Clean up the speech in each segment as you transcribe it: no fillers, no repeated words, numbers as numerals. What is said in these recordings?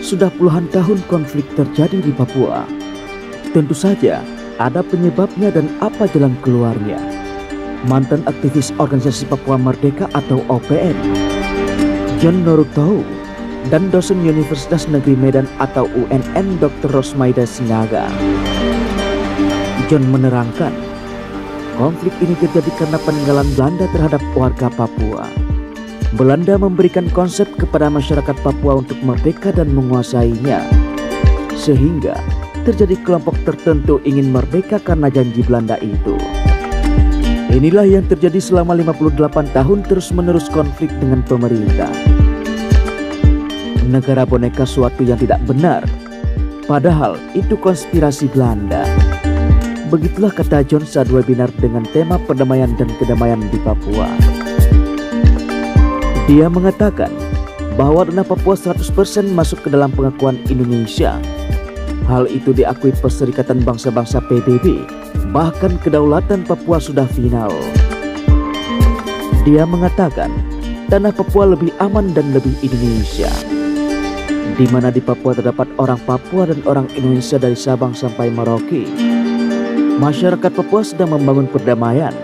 sudah puluhan tahun konflik terjadi di Papua. Tentu saja ada penyebabnya dan apa jalan keluarnya. Mantan aktivis Organisasi Papua Merdeka atau OPM, John Norutau, dan dosen Universitas Negeri Medan atau UNM Dr. Rosmaida Sinaga. John menerangkan, konflik ini terjadi karena peninggalan Belanda terhadap warga Papua. Belanda memberikan konsep kepada masyarakat Papua untuk merdeka dan menguasainya, sehingga terjadi kelompok tertentu ingin merdeka karena janji Belanda itu. Inilah yang terjadi selama 58 tahun terus-menerus konflik dengan pemerintah. Negara boneka suatu yang tidak benar, padahal itu konspirasi Belanda. Begitulah kata John saat webinar dengan tema perdamaian dan kedamaian di Papua. Dia mengatakan bahwa dana Papua 100% masuk ke dalam pengakuan Indonesia. Hal itu diakui Perserikatan Bangsa-Bangsa PBB, bahkan kedaulatan Papua sudah final. Dia mengatakan tanah Papua lebih aman dan lebih Indonesia, di mana di Papua terdapat orang Papua dan orang Indonesia dari Sabang sampai Merauke. Masyarakat Papua sedang membangun perdamaian,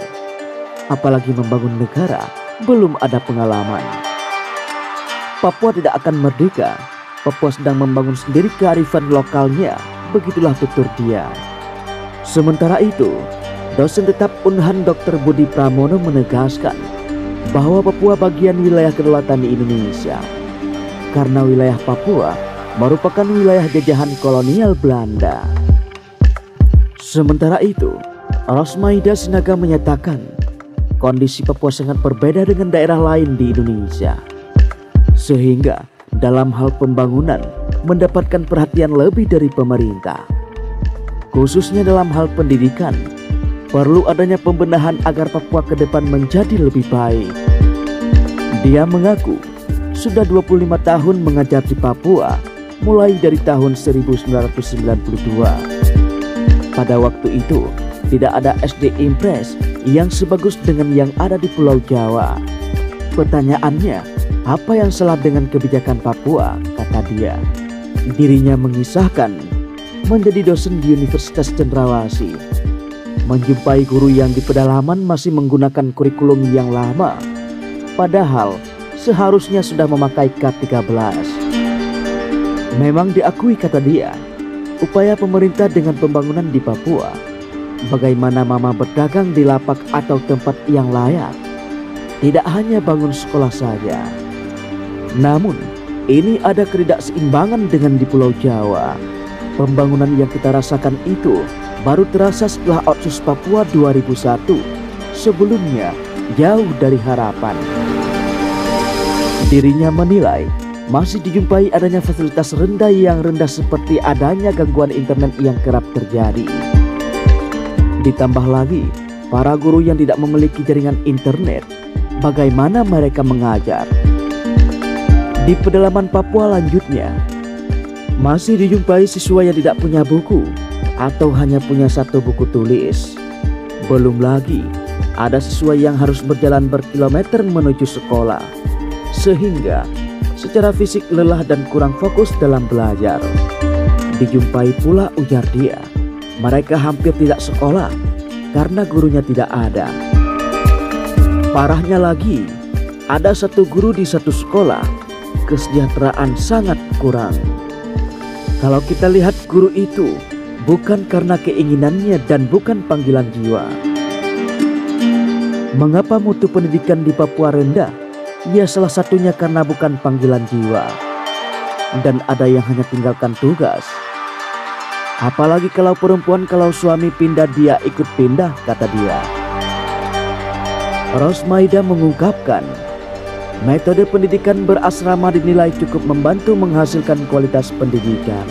apalagi membangun negara, belum ada pengalaman. Papua tidak akan merdeka, Papua sedang membangun sendiri kearifan lokalnya, begitulah tutur dia. Sementara itu, dosen tetap Unhan Dr. Budi Pramono menegaskan bahwa Papua bagian wilayah kedaulatan Indonesia, karena wilayah Papua merupakan wilayah jajahan kolonial Belanda. Sementara itu, Rosmaida Sinaga menyatakan kondisi Papua sangat berbeda dengan daerah lain di Indonesia, sehingga dalam hal pembangunan mendapatkan perhatian lebih dari pemerintah. Khususnya dalam hal pendidikan, perlu adanya pembenahan agar Papua ke depan menjadi lebih baik. Dia mengaku sudah 25 tahun mengajar di Papua, mulai dari tahun 1992. Pada waktu itu, tidak ada SD Impres yang sebagus dengan yang ada di Pulau Jawa. Pertanyaannya, apa yang salah dengan kebijakan Papua, kata dia. Dirinya mengisahkan menjadi dosen di Universitas Cendrawasih, menjumpai guru yang di pedalaman masih menggunakan kurikulum yang lama, padahal seharusnya sudah memakai K13. Memang diakui, kata dia, upaya pemerintah dengan pembangunan di Papua, bagaimana mama berdagang di lapak atau tempat yang layak, tidak hanya bangun sekolah saja. Namun, ini ada ketidakseimbangan dengan di Pulau Jawa. Pembangunan yang kita rasakan itu baru terasa setelah Otsus Papua 2001. Sebelumnya, jauh dari harapan. Dirinya menilai masih dijumpai adanya fasilitas rendah yang rendah seperti adanya gangguan internet yang kerap terjadi. Ditambah lagi, para guru yang tidak memiliki jaringan internet, bagaimana mereka mengajar? Di pedalaman Papua lanjutnya, masih dijumpai siswa yang tidak punya buku atau hanya punya satu buku tulis. Belum lagi, ada siswa yang harus berjalan berkilometer menuju sekolah, sehingga secara fisik lelah dan kurang fokus dalam belajar. Dijumpai pula, ujar dia, mereka hampir tidak sekolah karena gurunya tidak ada. Parahnya lagi, ada satu guru di satu sekolah, kesejahteraan sangat kurang. Kalau kita lihat guru itu bukan karena keinginannya dan bukan panggilan jiwa. Mengapa mutu pendidikan di Papua rendah? Ya, salah satunya karena bukan panggilan jiwa, dan ada yang hanya tinggalkan tugas. Apalagi kalau perempuan, kalau suami pindah dia ikut pindah, kata dia. Rosmaida mengungkapkan, metode pendidikan berasrama dinilai cukup membantu menghasilkan kualitas pendidikan.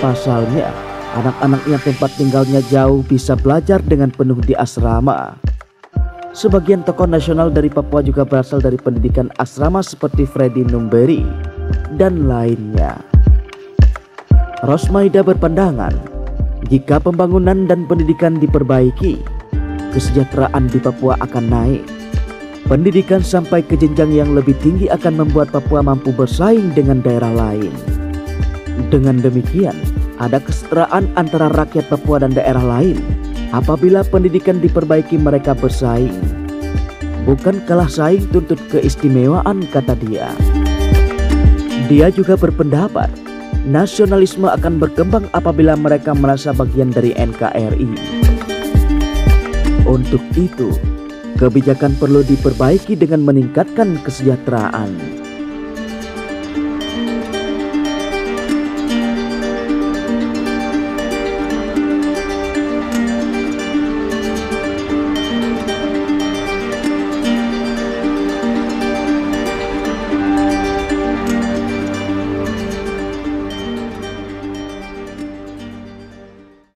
Pasalnya, anak-anak yang tempat tinggalnya jauh bisa belajar dengan penuh di asrama. Sebagian tokoh nasional dari Papua juga berasal dari pendidikan asrama seperti Freddy Numberi dan lainnya. Rosmaida berpandangan, jika pembangunan dan pendidikan diperbaiki, kesejahteraan di Papua akan naik. Pendidikan sampai ke jenjang yang lebih tinggi akan membuat Papua mampu bersaing dengan daerah lain. Dengan demikian, ada kesetaraan antara rakyat Papua dan daerah lain. Apabila pendidikan diperbaiki, mereka bersaing. Bukan kalah saing tuntut keistimewaan, kata dia. Dia juga berpendapat, nasionalisme akan berkembang apabila mereka merasa bagian dari NKRI. Untuk itu, kebijakan perlu diperbaiki dengan meningkatkan kesejahteraan.